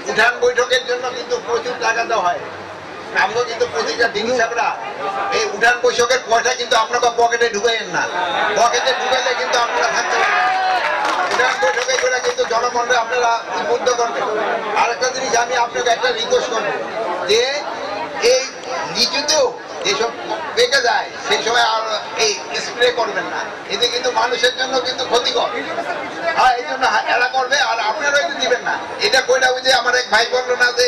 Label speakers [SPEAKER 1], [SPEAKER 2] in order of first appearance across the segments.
[SPEAKER 1] উঠান বৈঠকের জন্য কিন্তু প্রচুর টাকা দেওয়া হয়। আমরা কিন্তু প্রতিটা ডিগ্রি সাহেবরা এই উঠান বৈঠকের পয়সা কিন্তু আপনাকে পকেটে ঢুকাইয়েন না। পকেটে ঢুকাইলে কিন্তু আপনারা থাকতে পারবেন না। উঠান বৈঠকে করে কিন্তু জনগণকে আপনারা উদ্বুদ্ধ করবেন। আরেকটা জিনিস আমি আপনাকে একটা রিকোয়েস্ট করবো যে এই লিচুতেও যেসব পেকে যায় সেই সময় আর এই স্প্রে করবেন না, এতে কিন্তু মানুষের জন্য কিন্তু ক্ষতিকর। হ্যাঁ, এই জন্য এরা করবে আর আপনারাও একটু দিবেন না। এটা কইটা ওই যে আমার এক ভাই বললো না যে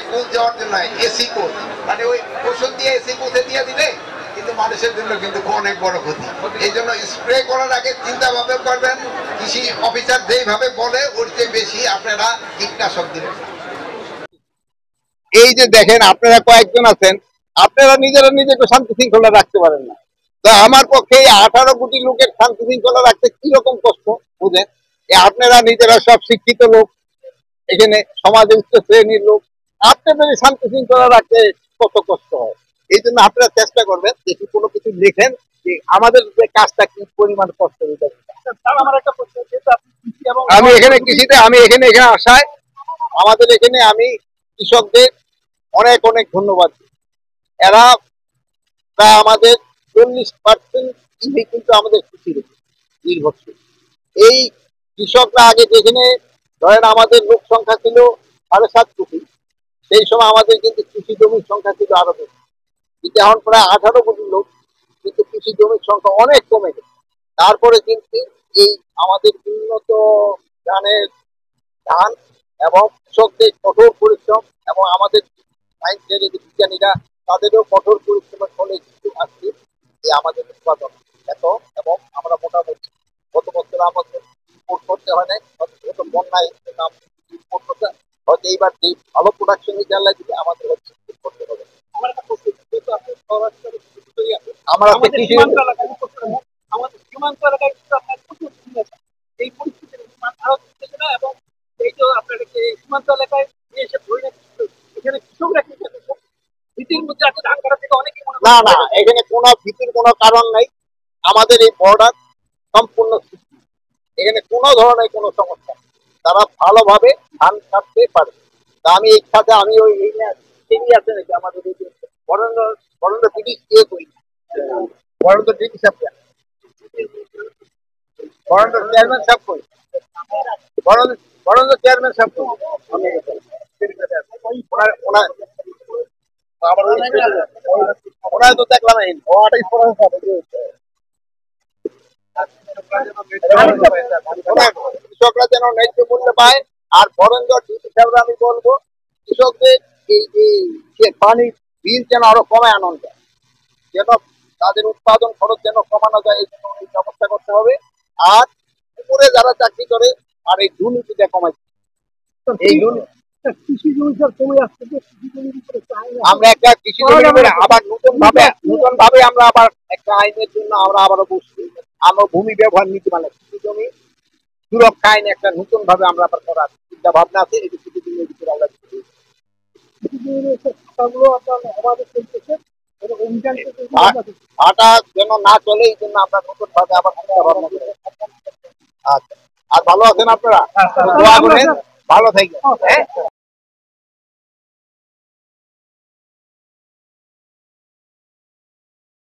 [SPEAKER 1] ফুল দেওয়ার জন্য এসি কোচ, মানে ওই ওষুধ দিয়ে এসি কোচে দিয়ে দিলে কিন্তু মানুষের জন্য কিন্তু অনেক বড় ক্ষতি। এই জন্য স্প্রে করার আগে চিন্তা ভাবনা করবেন। কৃষি অফিসার যেইভাবে বলে ওর চেয়ে বেশি আপনারা কীটনাশক দিবেন। এই যে দেখেন আপনারা কয়েকজন আছেন, আপনারা নিজেরা নিজেকে শান্তি শৃঙ্খলা রাখতে পারেন না, তো আমার পক্ষে এই 18 কোটি লোকের শান্তি শৃঙ্খলা রাখতে কিরকম কষ্ট বুঝেন। আপনারা নিজেরা সব শিক্ষিত লোক, এখানে সমাজে উচ্চ শ্রেণীর লোক, আপনাদের শান্তি শৃঙ্খলা রাখতে কত কষ্ট হয়। এই জন্য আপনারা চেষ্টা করবেন যদি কোনো কিছু লিখেন যে আমাদের যে কাজটা কি পরিমাণ কষ্ট হয়ে যাবে। আমি এখানে কৃষিতে আসায় আমাদের এখানে আমি কৃষকদের অনেক অনেক ধন্যবাদ। এরা প্রায় আমাদের 40% কিন্তু আমাদের কৃষির নির্ভরশীল। এই কৃষকরা আগে যেখানে ধরেন আমাদের লোক সংখ্যা ছিল 7.5 কোটি, সেই সময় আমাদের কিন্তু কৃষি জমির সংখ্যা ছিল আরো বেশি। কিন্তু এখন প্রায় 18 কোটি লোক, কিন্তু কৃষি জমির সংখ্যা অনেক কমে গেছে। তারপরে কিন্তু এই আমাদের উন্নত ধান এবং কৃষকদের কঠোর পরিশ্রম এবং আমাদের সায়েন্সের বিজ্ঞানীরা তাদেরও কঠোর পরিশ্রমের ফলে কিন্তু আজকে যে আমাদের উৎপাদন এত, এবং আমরা মোটামুটি গত বছর আমাদের ইম্পোর্ট করতে হয় নাই, হয়তো বন্যায় ইম্পোর্ট করতে, হয়তো এইবার যে ভালো প্রোডাকশন জানলে যদি আমাদের হচ্ছে ইম্পোর্ট করতে হবে। আমরা সীমান্ত এলাকায় এই পরিস্থিতির এবং এই যে আপনার সীমান্ত এলাকায় এসে ধরে এখানে কৃষকরা ভীতির মধ্যে আছে ধান কাটা থেকে অনেকে না না, এখানে কোনো ভীতির কোনো কারণ নাই। আমাদের এই বর্ডার সম্পূর্ণ সুস্থ, এখানে কোনো ধরনের কোনো সমস্যা, তারা ভালোভাবে ধান কাটতে পারে। তা আমি এই সাথে আমি ওই আছে নাকি আমাদের এই বরেন্দ্র ব্রিটিশ ইয়ে করি, বরেন্দ্র ব্রিটিশ বরেন্দ্র চেয়ারম্যান সাহেব করি, বরেন্দ্র চেয়ারম্যান সাহেব করি আমি ওনার তো দেখলাম কৃষকরা যেন ন্যায্য মূল্য পায়। আর বরেন্দ্র ডিসি সাহেবরা আমি বলবো কৃষকদের এই যে পানির বিল যেন আরো কমে আনন্দ যায়, যেন তাদের উৎপাদন খরচ যেন কমানো যায়, এই জন্য ব্যবস্থা করতে হবে। আর উপরে যারা চাকরি করে আর এই দুর্নীতিটা কমাইছে, এই কৃষি জমি কমে আসছে, আমরা একটা কৃষি জমি আবার নতুন ভাবে আমরা আবার একটা আইনের জন্য আমরা আবারও বসছি। আমরা ভূমি ব্যবহার নীতি মানে কৃষি জমি সুরক্ষা আইন একটা নতুন ভাবে আমরা আবার করার চিন্তা ভাবনা আছে। এই কৃষি জমির ভিতরে আমরা ভাটা যেন না চলে, এই জন্য আমরা নতুন ভাবে আবার চিন্তা ভাবনা করি। আচ্ছা, আর ভালো আছেন আপনারা? ভালো থাকবেন।